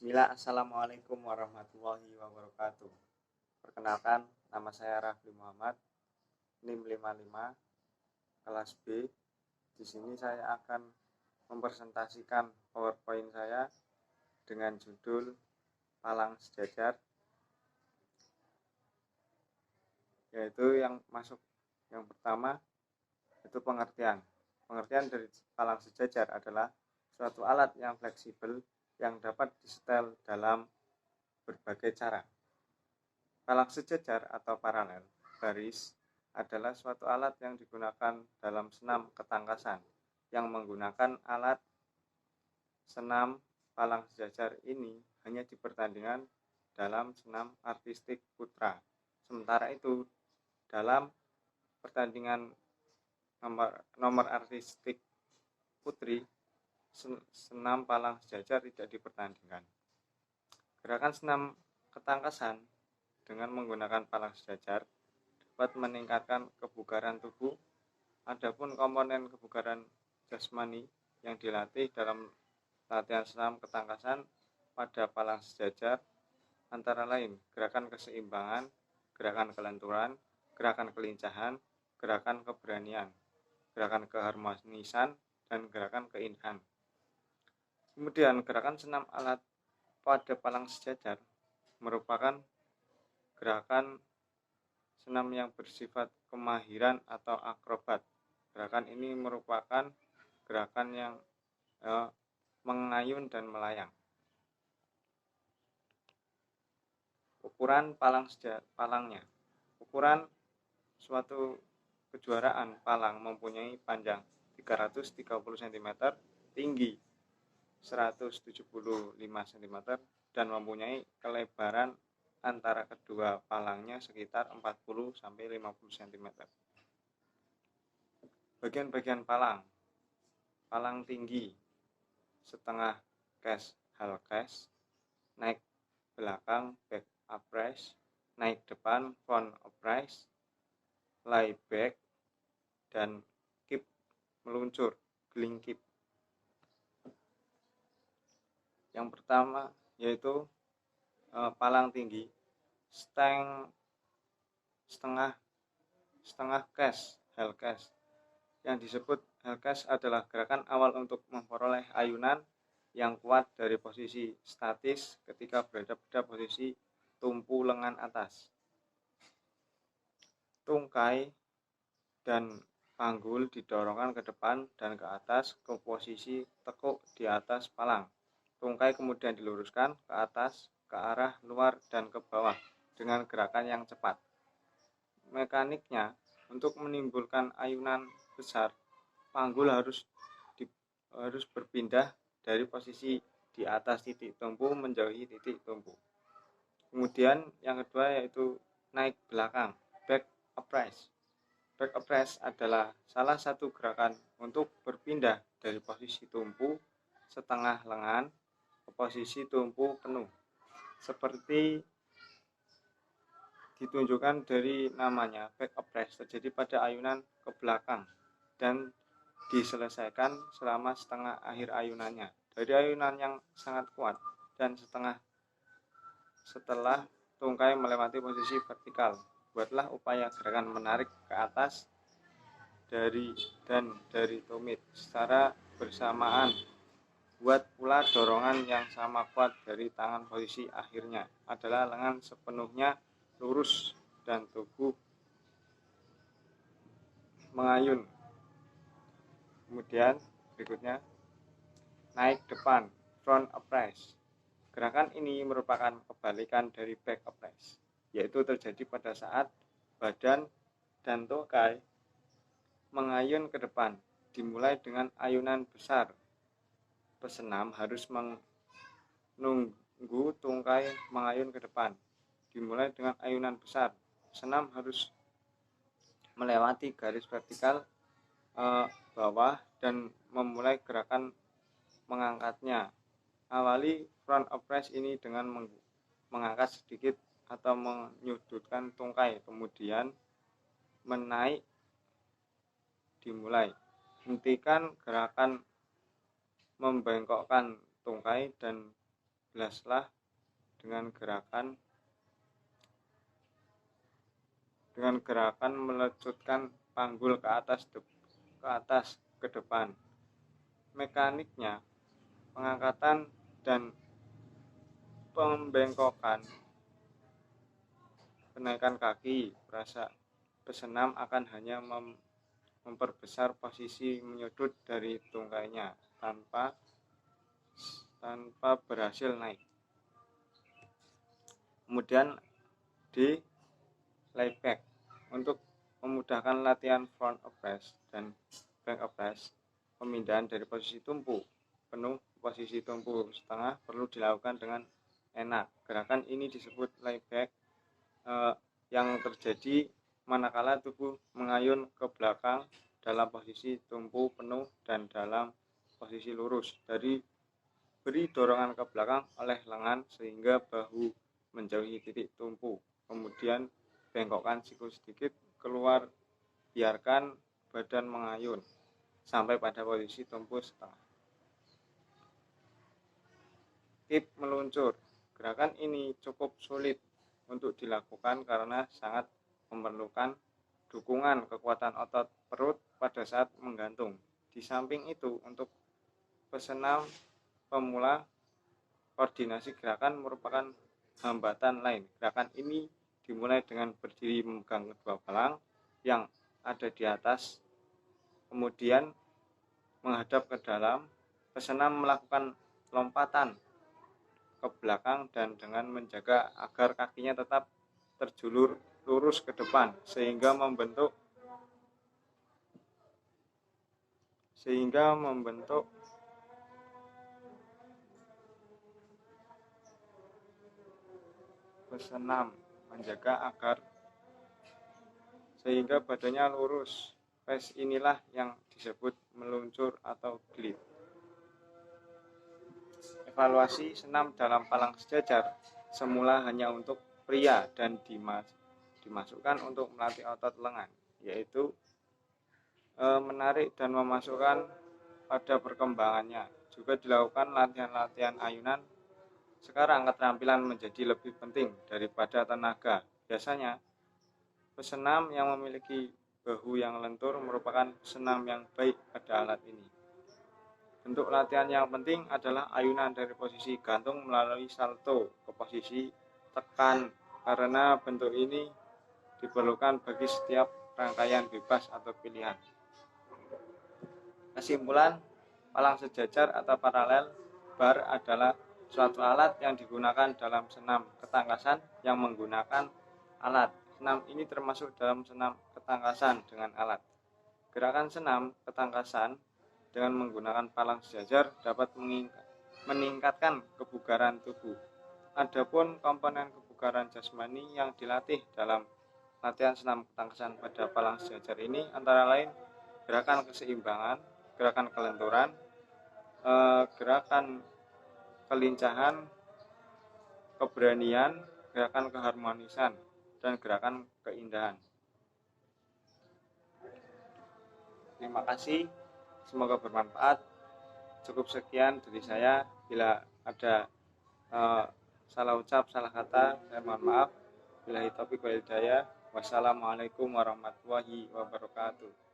Bismillah, Assalamualaikum warahmatullahi wabarakatuh. Perkenalkan, nama saya Rafli Muhammad, NIM 55, kelas B. Di sini saya akan mempresentasikan PowerPoint saya dengan judul Palang Sejajar, yaitu yang pertama itu pengertian. Pengertian dari palang sejajar adalah suatu alat yang fleksibel yang dapat disetel dalam berbagai cara. Palang sejajar atau paralel baris adalah suatu alat yang digunakan dalam senam ketangkasan yang menggunakan alat senam palang sejajar ini hanya dipertandingkan dalam senam artistik putra. Sementara itu dalam pertandingan nomor artistik putri, senam palang sejajar tidak dipertandingkan. Gerakan senam ketangkasan dengan menggunakan palang sejajar dapat meningkatkan kebugaran tubuh. Adapun komponen kebugaran jasmani yang dilatih dalam latihan senam ketangkasan pada palang sejajar antara lain gerakan keseimbangan, gerakan kelenturan, gerakan kelincahan, gerakan keberanian, gerakan keharmonisan, dan gerakan keindahan. Kemudian gerakan senam alat pada palang sejajar merupakan gerakan senam yang bersifat kemahiran atau akrobat. Gerakan ini merupakan gerakan yang mengayun dan melayang. Ukuran palangnya. Ukuran suatu kejuaraan palang mempunyai panjang 330 cm, tinggi 175 cm, dan mempunyai kelebaran antara kedua palangnya sekitar 40-50 cm. Bagian-bagian palang. Palang tinggi, setengah case, half case, naik belakang, back upright, naik depan, front upright, lie back, dan keep, meluncur, gelingkip. Yang pertama yaitu palang tinggi, setengah case, half case. Yang disebut half case adalah gerakan awal untuk memperoleh ayunan yang kuat dari posisi statis ketika berada pada posisi tumpu lengan atas. Tungkai dan panggul didorongkan ke depan dan ke atas ke posisi tekuk di atas palang. Tungkai kemudian diluruskan ke atas, ke arah luar, dan ke bawah dengan gerakan yang cepat. Mekaniknya, untuk menimbulkan ayunan besar, panggul harus berpindah dari posisi di atas titik tumpu menjauhi titik tumpu. Kemudian yang kedua yaitu naik belakang, back upright. Back upright adalah salah satu gerakan untuk berpindah dari posisi tumpu setengah lengan ke posisi tumpu penuh, seperti ditunjukkan dari namanya. Back upright terjadi pada ayunan ke belakang dan diselesaikan selama setengah akhir ayunannya dari ayunan yang sangat kuat dan setelah tungkai melewati posisi vertikal. Buatlah upaya gerakan menarik ke atas dari tumit secara bersamaan. Buat pula dorongan yang sama kuat dari tangan. Posisi akhirnya adalah lengan sepenuhnya lurus dan tubuh mengayun. Kemudian berikutnya naik depan, front upright. Gerakan ini merupakan kebalikan dari back upright, yaitu terjadi pada saat badan dan tungkai mengayun ke depan. Dimulai dengan ayunan besar. Pesenam harus menunggu tungkai mengayun ke depan. Dimulai dengan ayunan besar. Pesenam harus melewati garis vertikal bawah dan memulai gerakan mengangkatnya. Awali front upright ini dengan mengangkat sedikit atau menyudutkan tungkai, kemudian menaik dimulai. Hentikan gerakan membengkokkan tungkai dan belaslah dengan gerakan melecutkan panggul ke atas ke depan. Mekaniknya, pengangkatan dan pembengkokan penaikan kaki. Pesenam akan hanya memperbesar posisi menyudut dari tungkainya tanpa berhasil naik. Kemudian di layback untuk memudahkan latihan front appraise dan back appraise. Pemindahan dari posisi tumpu penuh ke posisi tumpu setengah perlu dilakukan dengan enak. Gerakan ini disebut layback yang terjadi manakala tubuh mengayun ke belakang dalam posisi tumpu penuh dan dalam posisi lurus. Beri dorongan ke belakang oleh lengan sehingga bahu menjauhi titik tumpu. Kemudian bengkokkan siku sedikit keluar, biarkan badan mengayun sampai pada posisi tumpu setengah. Tip meluncur. Gerakan ini cukup sulit untuk dilakukan karena sangat memerlukan dukungan kekuatan otot perut pada saat menggantung. Di samping itu, untuk pesenam pemula, koordinasi gerakan merupakan hambatan lain. Gerakan ini dimulai dengan berdiri memegang kedua palang yang ada di atas, kemudian menghadap ke dalam. Pesenam melakukan lompatan ke belakang dan dengan menjaga agar kakinya tetap terjulur lurus ke depan sehingga membentuk pesenam menjaga agar sehingga badannya lurus. Tes inilah yang disebut meluncur atau glide. Evaluasi senam dalam palang sejajar semula hanya untuk pria dan dimasukkan untuk melatih otot lengan, yaitu menarik dan memasukkan pada perkembangannya. Juga dilakukan latihan-latihan ayunan. Sekarang keterampilan menjadi lebih penting daripada tenaga. Biasanya pesenam yang memiliki bahu yang lentur merupakan pesenam yang baik pada alat ini. Bentuk latihan yang penting adalah ayunan dari posisi gantung melalui salto ke posisi tekan, karena bentuk ini diperlukan bagi setiap rangkaian bebas atau pilihan. Kesimpulan, palang sejajar atau paralel bar adalah suatu alat yang digunakan dalam senam ketangkasan yang menggunakan alat. Senam ini termasuk dalam senam ketangkasan dengan alat. Gerakan senam ketangkasan dengan menggunakan palang sejajar dapat meningkatkan kebugaran tubuh. Adapun komponen kebugaran jasmani yang dilatih dalam latihan senam ketangkasan pada palang sejajar ini antara lain gerakan keseimbangan, gerakan kelenturan, gerakan kelincahan, keberanian, gerakan keharmonisan, dan gerakan keindahan. Terima kasih. Semoga bermanfaat. Cukup sekian dari saya. Bila ada salah ucap, salah kata, saya mohon maaf. Billahi taufiq wal hidayah. Wassalamualaikum warahmatullahi wabarakatuh.